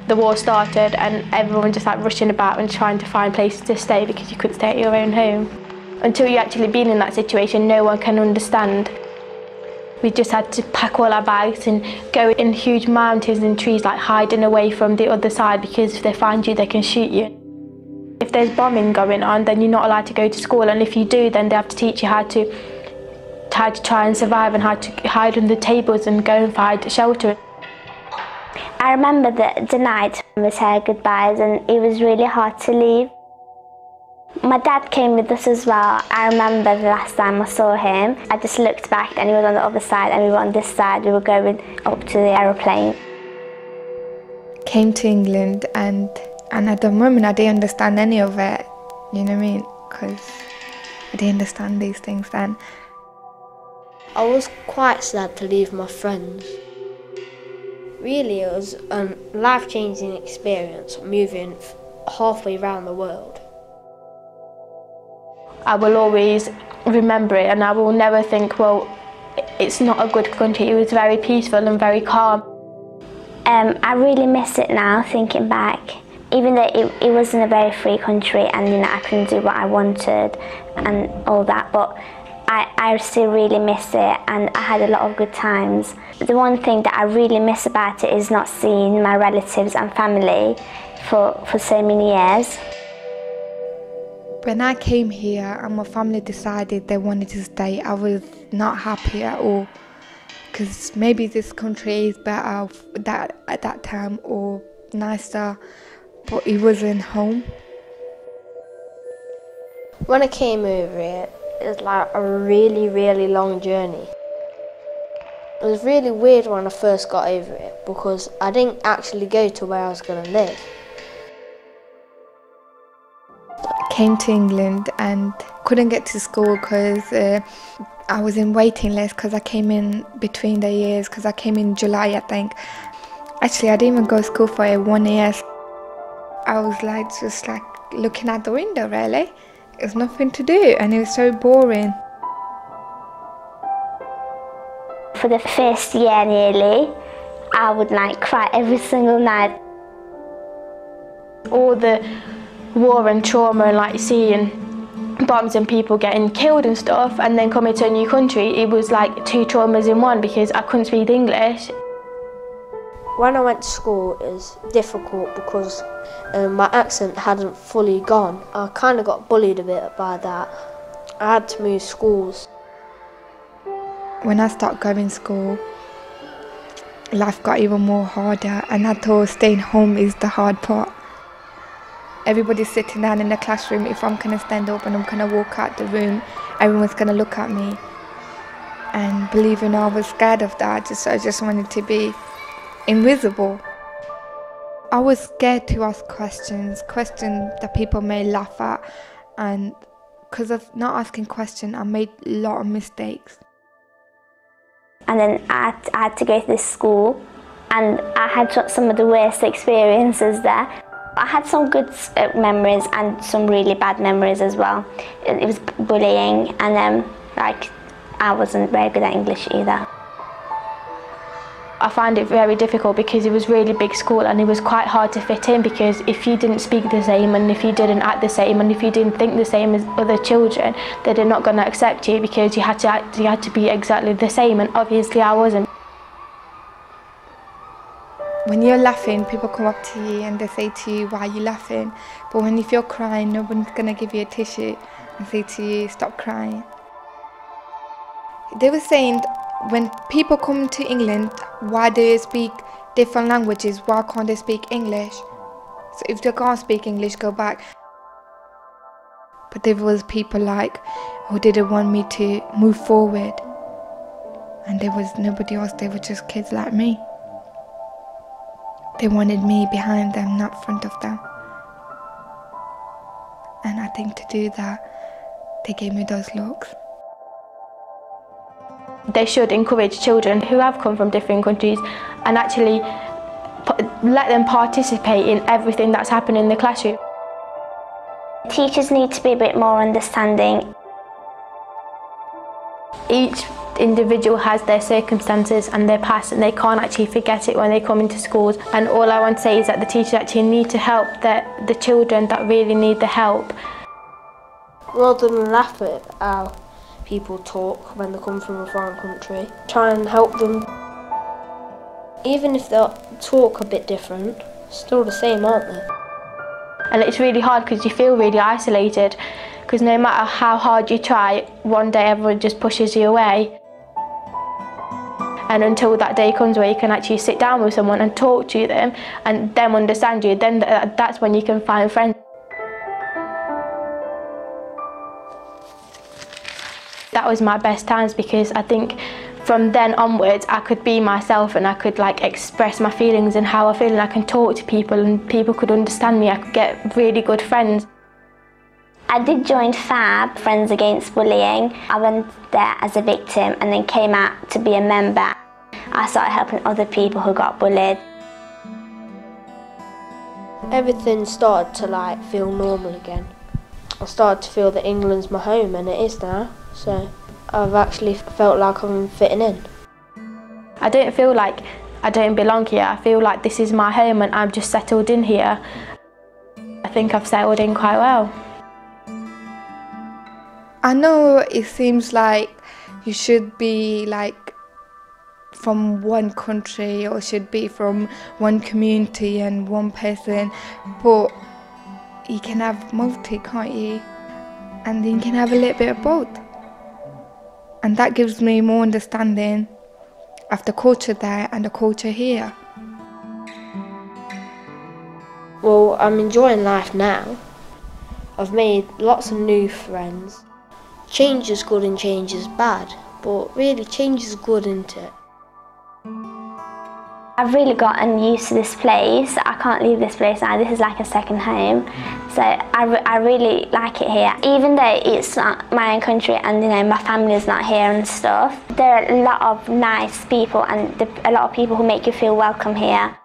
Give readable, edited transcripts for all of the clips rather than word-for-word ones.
The war started and everyone just like rushing about and trying to find places to stay because you couldn't stay at your own home. Until you actually been in that situation, no one can understand. We just had to pack all our bags and go in huge mountains and trees, like hiding away from the other side, because if they find you, they can shoot you. If there's bombing going on, then you're not allowed to go to school, and if you do, then they have to teach you how to try and survive and how to hide under tables and go and find shelter. I remember the night we said goodbyes, and it was really hard to leave. My dad came with us as well. I remember the last time I saw him, I just looked back and he was on the other side and we were on this side. We were going up to the aeroplane. Came to England and at the moment I didn't understand any of it, you know what I mean? Because I didn't understand these things then. I was quite sad to leave my friends. Really, it was a life-changing experience, moving halfway around the world. I will always remember it, and I will never think, well, it's not a good country. It was very peaceful and very calm. I really miss it now, thinking back. Even though it wasn't a very free country and I couldn't do what I wanted and all that, but I still really miss it, and I had a lot of good times. The one thing that I really miss about it is not seeing my relatives and family for so many years. When I came here and my family decided they wanted to stay, I was not happy at all, because maybe this country is better at that time or nicer, but it wasn't home. When I came over here, it was like a really, really long journey. It was really weird when I first got over it because I didn't actually go to where I was going to live. Came to England and couldn't get to school because I was in waiting list because I came in between the years, because I came in July, I think. Actually, I didn't even go to school for 1 year. I was just looking out the window, really. There's nothing to do and it was so boring. For the first year nearly, I would cry every single night. All the war and trauma and seeing bombs and people getting killed and stuff, and then coming to a new country, it was like two traumas in one because I couldn't speak English. When I went to school, it was difficult because my accent hadn't fully gone. I kind of got bullied a bit by that. I had to move schools. When I started going to school, life got even more harder, and I thought staying home is the hard part. Everybody's sitting down in the classroom. If I'm going to stand up and I'm going to walk out the room, everyone's going to look at me. And believe it or not, I was scared of that. I just wanted to be invisible. I was scared to ask questions that people may laugh at, and because of not asking questions, I made a lot of mistakes. And then I had to go to this school, and I had some of the worst experiences there. I had some good memories and some really bad memories as well. It was bullying, and I wasn't very good at English either. I found it very difficult because it was a really big school and it was quite hard to fit in, because if you didn't speak the same and if you didn't act the same and if you didn't think the same as other children, then they're not going to accept you because you had to be exactly the same, and obviously I wasn't. When you're laughing, people come up to you and they say to you, "Why are you laughing?" But if you're crying, no one's going to give you a tissue and say to you, "Stop crying." They were saying, when people come to England, why do they speak different languages? Why can't they speak English? So if they can't speak English, go back. But there was people who didn't want me to move forward. And there was nobody else, they were just kids like me. They wanted me behind them, not front of them. And I think to do that, they gave me those looks. They should encourage children who have come from different countries and actually let them participate in everything that's happening in the classroom. Teachers need to be a bit more understanding. Each individual has their circumstances and their past, and they can't actually forget it when they come into schools. And all I want to say is that the teachers actually need to help the children that really need the help. Rather than laugh at how people talk when they come from a foreign country, try and help them. Even if they talk a bit different, still the same, aren't they? And it's really hard because you feel really isolated, because no matter how hard you try, one day everyone just pushes you away. And until that day comes where you can actually sit down with someone and talk to them and them understand you, then that's when you can find friends. That was my best times, because I think from then onwards I could be myself and I could express my feelings and how I feel, and I can talk to people and people could understand me. I could get really good friends. I did join FAB, Friends Against Bullying. I went there as a victim and then came out to be a member. I started helping other people who got bullied. Everything started to feel normal again. I started to feel that England's my home, and it is now. So I've actually felt like I'm fitting in. I don't feel like I don't belong here. I feel like this is my home and I'm just settled in here. I think I've settled in quite well. I know it seems like you should be from one country or should be from one community and one person, but you can have multi, can't you? And then you can have a little bit of both. And that gives me more understanding of the culture there and the culture here. Well, I'm enjoying life now. I've made lots of new friends. Change is good and change is bad, but really change is good, isn't it? I've really gotten used to this place. I can't leave this place now. This is like a second home. So I really like it here. Even though it's not my own country and my family's not here and stuff, there are a lot of nice people and a lot of people who make you feel welcome here.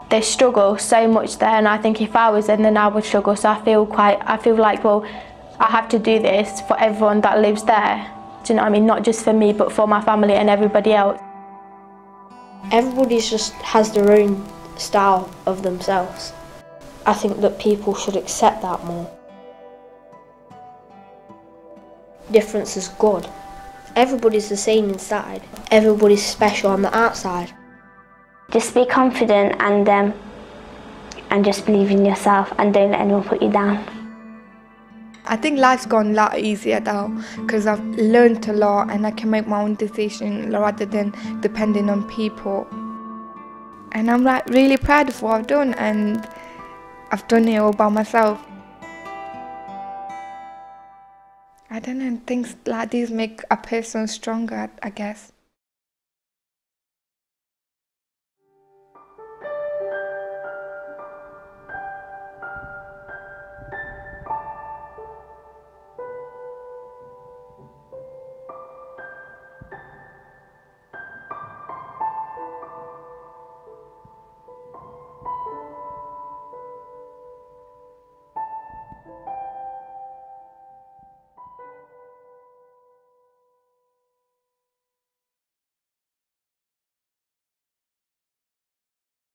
They struggle so much there, and I think if I was in, then I would struggle. So I feel like, well, I have to do this for everyone that lives there. Do you know what I mean? Not just for me, but for my family and everybody else. Everybody just has their own style of themselves. I think that people should accept that more. Difference is good. Everybody's the same inside. Everybody's special on the outside. Just be confident and just believe in yourself and don't let anyone put you down. I think life's gone a lot easier though, because I've learned a lot and I can make my own decision rather than depending on people. And I'm really proud of what I've done, and I've done it all by myself. I don't know, things like these make a person stronger, I guess.